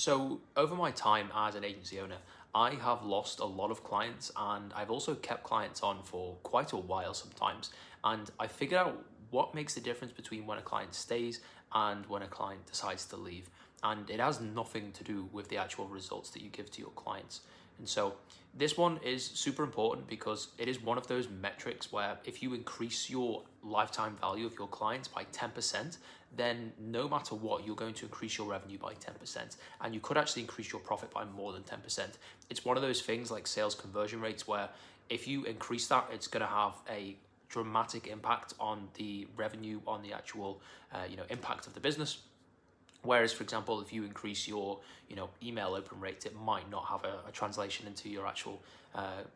So over my time as an agency owner, I have lost a lot of clients and I've also kept clients on for quite a while sometimes. And I figured out what makes the difference between when a client stays and when a client decides to leave. And it has nothing to do with the actual results that you give to your clients. And so this one is super important because it is one of those metrics where if you increase your lifetime value of your clients by 10%, then no matter what, you're going to increase your revenue by 10%. And you could actually increase your profit by more than 10%. It's one of those things like sales conversion rates where if you increase that, it's going to have a dramatic impact on the revenue, on the actual impact of the business. Whereas, for example, if you increase your email open rate, it might not have a translation into your actual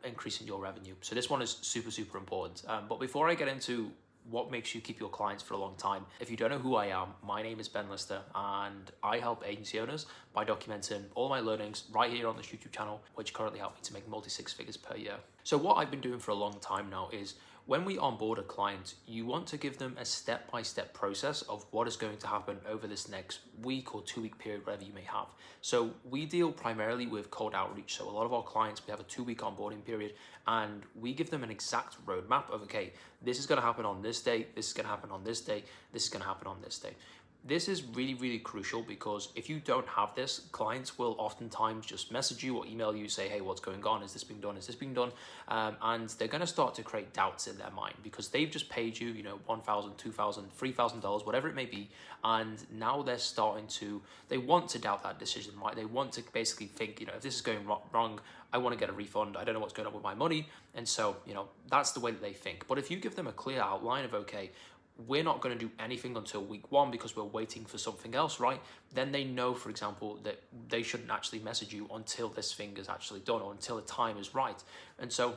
increase in your revenue. So this one is super, super important. But before I get into what makes you keep your clients for a long time, if you don't know who I am, my name is Ben Lister and I help agency owners by documenting all my learnings right here on this YouTube channel, which currently help me to make multi-six figures per year. So what I've been doing for a long time now is when we onboard a client, you want to give them a step-by-step process of what is going to happen over this next week or 2-week period, whatever you may have. So we deal primarily with cold outreach. So a lot of our clients, we have a 2-week onboarding period and we give them an exact roadmap of, okay, this is going to happen on this day, this is going to happen on this day, this is going to happen on this day. This is really, really crucial because if you don't have this, clients will oftentimes just message you or email you, say, hey, what's going on? Is this being done? Is this being done? And they're going to start to create doubts in their mind because they've just paid you, $1,000, $2,000, $3,000, whatever it may be. And now they're starting to, they want to doubt that decision, right? They want to basically think, if this is going wrong, I want to get a refund. I don't know what's going on with my money. And so, that's the way that they think. But if you give them a clear outline of, okay, we're not going to do anything until week 1 because we're waiting for something else, right? Then they know, for example, that they shouldn't actually message you until this thing is actually done or until the time is right. And so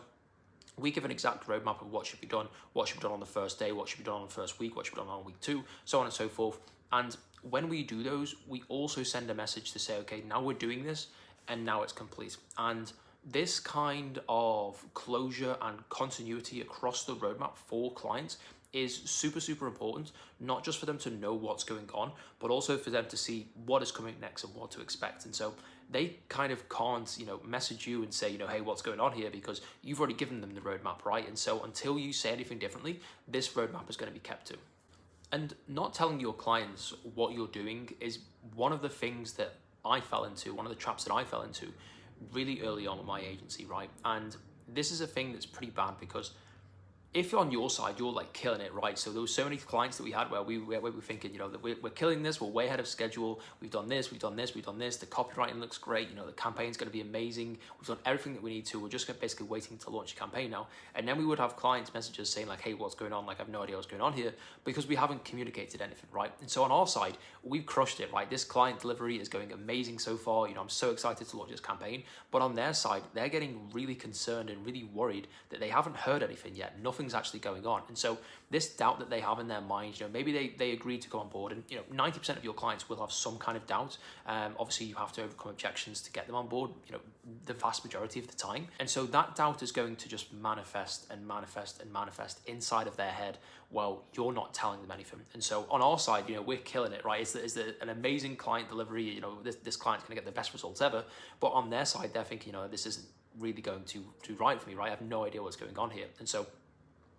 we give an exact roadmap of what should be done on the first day, what should be done on the first week, what should be done on week 2, so on and so forth. And when we do those, we also send a message to say, okay, now we're doing this and now it's complete. And this kind of closure and continuity across the roadmap for clients is super, super important, not just for them to know what's going on, but also for them to see what is coming next and what to expect. And so they kind of can't, message you and say, hey, what's going on here? Because you've already given them the roadmap, right? And so until you say anything differently, this roadmap is going to be kept to. And not telling your clients what you're doing is one of the things that I fell into, one of the traps that I fell into really early on in my agency, right? And this is a thing that's pretty bad because if on your side, you're like killing it, right? So there were so many clients that we had where we were thinking, that we're killing this, we're way ahead of schedule, we've done this, we've done this, we've done this, the copywriting looks great, the campaign's going to be amazing, we've done everything that we need to, we're just basically waiting to launch a campaign now. And then we would have clients messages saying like, hey, what's going on? Like, I have no idea what's going on here because we haven't communicated anything, right? And so on our side, we've crushed it, right? This client delivery is going amazing so far. I'm so excited to launch this campaign. But on their side, they're getting really concerned and really worried that they haven't heard anything yet. Nothing's actually going on. And so this doubt that they have in their mind, maybe they agreed to go on board and 90% of your clients will have some kind of doubt. Obviously you have to overcome objections to get them on board, the vast majority of the time. And so that doubt is going to just manifest and manifest and manifest inside of their head while you're not telling them anything. And so on our side, we're killing it, right? It's an amazing client delivery, this client's going to get the best results ever. But on their side, they're thinking, this isn't really going to right for me, right? I have no idea what's going on here. And so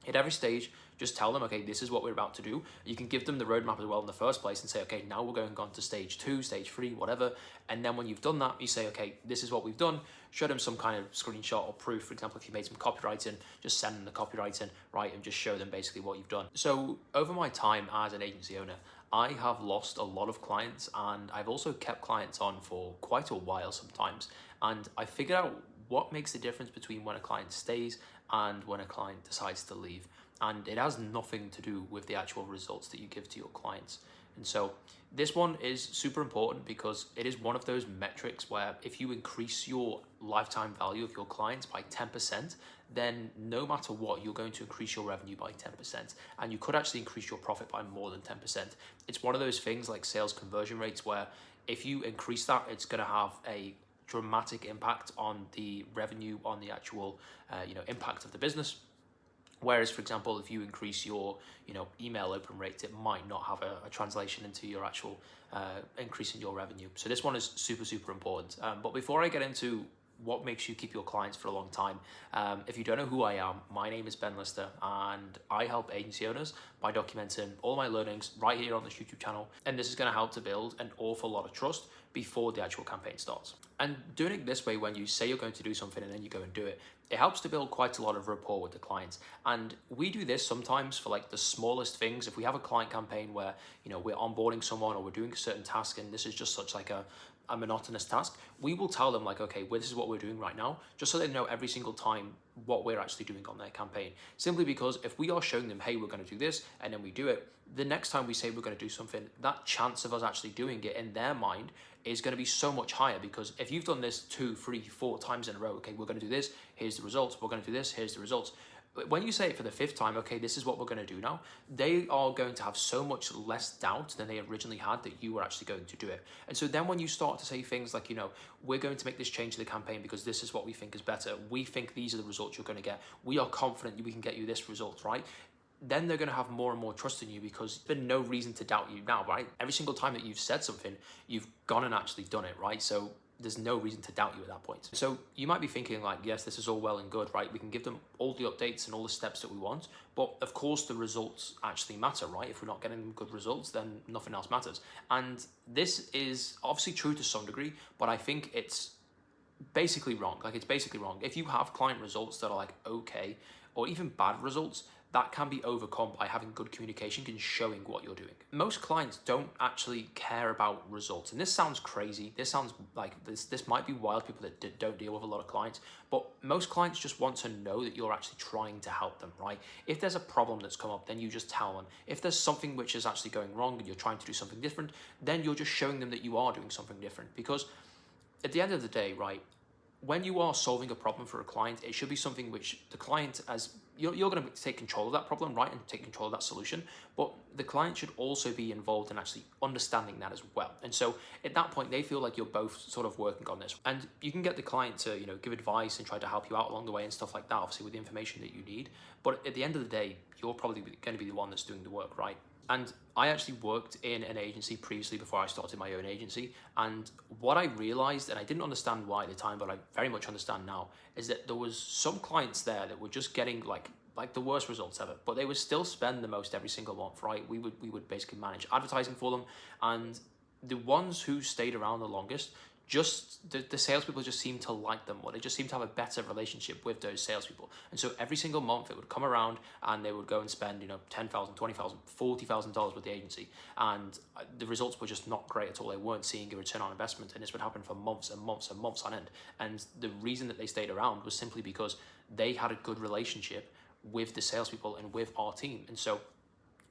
at every stage, just tell them, okay, this is what we're about to do. You can give them the roadmap as well in the first place and say, okay, now we're going on to stage 2, stage 3, whatever. And then when you've done that, you say, okay, this is what we've done. Show them some kind of screenshot or proof. For example, if you made some copywriting, just send them the copywriting, right? And just show them basically what you've done. So over my time as an agency owner, I have lost a lot of clients and I've also kept clients on for quite a while sometimes. And I figured out what makes the difference between when a client stays and when a client decides to leave. And it has nothing to do with the actual results that you give to your clients. And so this one is super important because it is one of those metrics where if you increase your lifetime value of your clients by 10%, then no matter what, you're going to increase your revenue by 10%. And you could actually increase your profit by more than 10%. It's one of those things like sales conversion rates where if you increase that, it's going to have a dramatic impact on the revenue, on the actual impact of the business. Whereas, for example, if you increase your, email open rates, it might not have a translation into your actual increase in your revenue. So this one is super, super important. But before I get into what makes you keep your clients for a long time, if you don't know who I am, my name is Ben Lister, and I help agency owners by documenting all my learnings right here on this YouTube channel. And this is going to help to build an awful lot of trust before the actual campaign starts. And doing it this way, when you say you're going to do something and then you go and do it, it helps to build quite a lot of rapport with the clients. And we do this sometimes for like the smallest things. If we have a client campaign where, we're onboarding someone or we're doing a certain task and this is just such like a monotonous task, we will tell them like, okay, well, this is what we're doing right now, just so they know every single time what we're actually doing on their campaign. Simply because if we are showing them, hey, we're going to do this, and then we do it, the next time we say we're going to do something, that chance of us actually doing it in their mind is going to be so much higher. Because if you've done this 2, 3, 4 times in a row, okay, we're going to do this, here's the results, we're going to do this, here's the results. When you say it for the 5th time, okay, this is what we're going to do now, they are going to have so much less doubt than they originally had that you were actually going to do it. And so then when you start to say things like, we're going to make this change to the campaign because this is what we think is better, we think these are the results you're going to get, we are confident we can get you this result, right? Then they're going to have more and more trust in you because there's been no reason to doubt you now, right? Every single time that you've said something, you've gone and actually done it, right? So there's no reason to doubt you at that point. So you might be thinking like, yes, this is all well and good, right? We can give them all the updates and all the steps that we want, but of course the results actually matter, right? If we're not getting them good results, then nothing else matters. And this is obviously true to some degree, but I think it's basically wrong. Like, it's basically wrong. If you have client results that are like okay, or even bad results, that can be overcome by having good communication and showing what you're doing. Most clients don't actually care about results. And this sounds crazy. This sounds like this might be wild, people that don't deal with a lot of clients, but most clients just want to know that you're actually trying to help them, right? If there's a problem that's come up, then you just tell them. If there's something which is actually going wrong and you're trying to do something different, then you're just showing them that you are doing something different. Because at the end of the day, right, when you are solving a problem for a client, it should be something which the client, as you're going to take control of that problem, right, and take control of that solution, but the client should also be involved in actually understanding that as well. And so at that point, they feel like you're both sort of working on this, and you can get the client to, give advice and try to help you out along the way and stuff like that, obviously with the information that you need. But at the end of the day, you're probably going to be the one that's doing the work, right? And I actually worked in an agency previously before I started my own agency. And what I realized, and I didn't understand why at the time, but I very much understand now, is that there was some clients there that were just getting like the worst results ever, but they would still spend the most every single month, right? We would basically manage advertising for them. And the ones who stayed around the longest, just the salespeople just seemed to like them, or they just seemed to have a better relationship with those salespeople. And so every single month it would come around and they would go and spend, $10,000, $20,000, $40,000 with the agency. And the results were just not great at all. They weren't seeing a return on investment. And this would happen for months and months and months on end. And the reason that they stayed around was simply because they had a good relationship with the salespeople and with our team. And so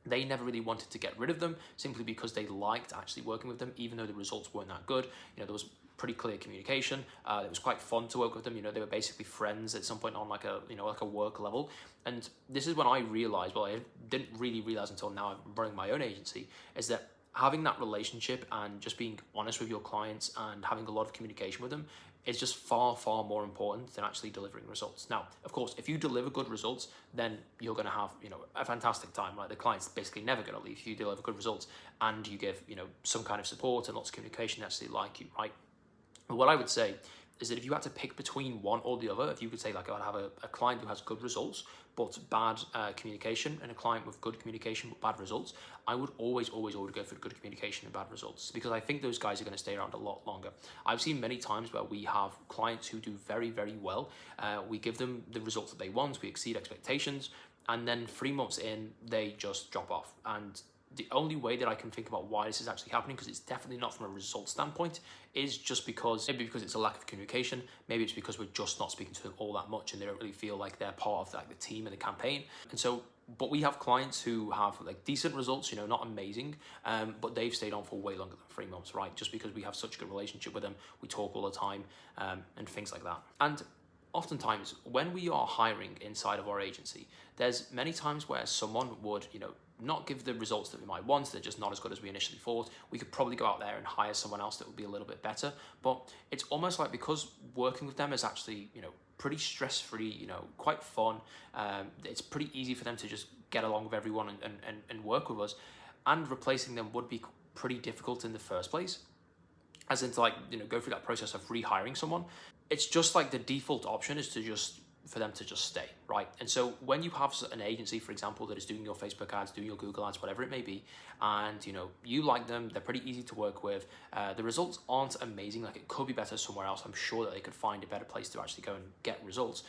they never really wanted to get rid of them simply because they liked actually working with them, even though the results weren't that good. There was pretty clear communication. It was quite fun to work with them. They were basically friends at some point on like a work level. And this is when I realized, well, I didn't really realize until now I'm running my own agency, is that having that relationship and just being honest with your clients and having a lot of communication with them is just far, far more important than actually delivering results. Now, of course, if you deliver good results, then you're going to have, a fantastic time, right? The client's basically never going to leave if you deliver good results and you give, some kind of support and lots of communication, they actually like you, right? But what I would say is that if you had to pick between one or the other, if you could say like, I have a client who has good results but bad communication, and a client with good communication but bad results, I would always go for good communication and bad results, because I think those guys are going to stay around a lot longer. I've seen many times where we have clients who do very, very well. We give them the results that they want, we exceed expectations, and then 3 months in, they just drop off. And the only way that I can think about why this is actually happening, because it's definitely not from a result standpoint, is just because maybe because it's a lack of communication, maybe it's because we're just not speaking to them all that much and they don't really feel like they're part of like the team and the campaign. And so, but we have clients who have like decent results, not amazing, but they've stayed on for way longer than 3 months, right? Just because we have such a good relationship with them, we talk all the time, and things like that. And oftentimes when we are hiring inside of our agency, there's many times where someone would, not give the results that we might want. They're just not as good as we initially thought. We could probably go out there and hire someone else that would be a little bit better. But it's almost like, because working with them is actually, pretty stress-free, you know, quite fun. It's pretty easy for them to just get along with everyone and work with us. And replacing them would be pretty difficult in the first place, as in to, like, you know, go through that process of rehiring someone. It's just like the default option is to just for them to just stay, right? And so when you have an agency, for example, that is doing your Facebook ads, doing your Google ads, whatever it may be, and you know you like them, they're pretty easy to work with. The results aren't amazing. Like, it could be better somewhere else. I'm sure that they could find a better place to actually go and get results.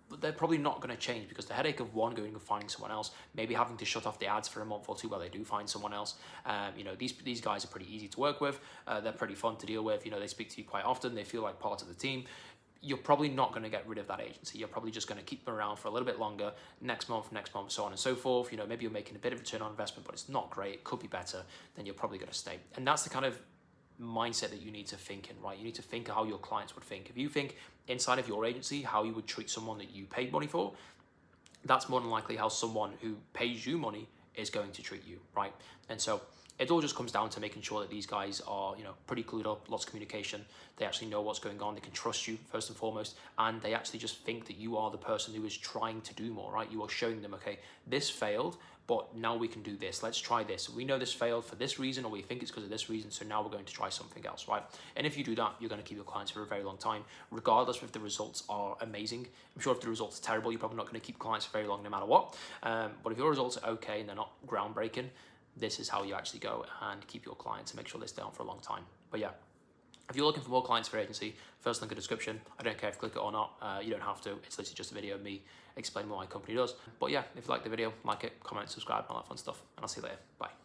But they're probably not going to change, because the headache of one, going and finding someone else, maybe having to shut off the ads for a month or two while they do find someone else. You know, these guys are pretty easy to work with. They're pretty fun to deal with. You know, they speak to you quite often. They feel like part of the team. You're probably not going to get rid of that agency. You're probably just going to keep them around for a little bit longer, next month, so on and so forth. You know, maybe you're making a bit of a return on investment, but it's not great. It could be better. Then you're probably going to stay. And that's the kind of mindset that you need to think in, right? You need to think of how your clients would think. If you think inside of your agency how you would treat someone that you paid money for, that's more than likely how someone who pays you money is going to treat you, right? And so it all just comes down to making sure that these guys are, you know, pretty clued up, lots of communication. They actually know what's going on. They can trust you first and foremost, and they actually just think that you are the person who is trying to do more, right? You are showing them, okay, this failed, but now we can do this. Let's try this. We know this failed for this reason, or we think it's because of this reason, so now we're going to try something else, right? And if you do that, you're going to keep your clients for a very long time, regardless if the results are amazing. I'm sure if the results are terrible, you're probably not going to keep clients for very long no matter what. But if your results are okay and they're not groundbreaking, this is how you actually go and keep your clients and make sure they stay on for a long time. But yeah, if you're looking for more clients for agency, first link in the description. I don't care if you click it or not. You don't have to. It's literally just a video of me explaining what my company does. But yeah, if you like the video, like it, comment, subscribe, all that fun stuff. And I'll see you later. Bye.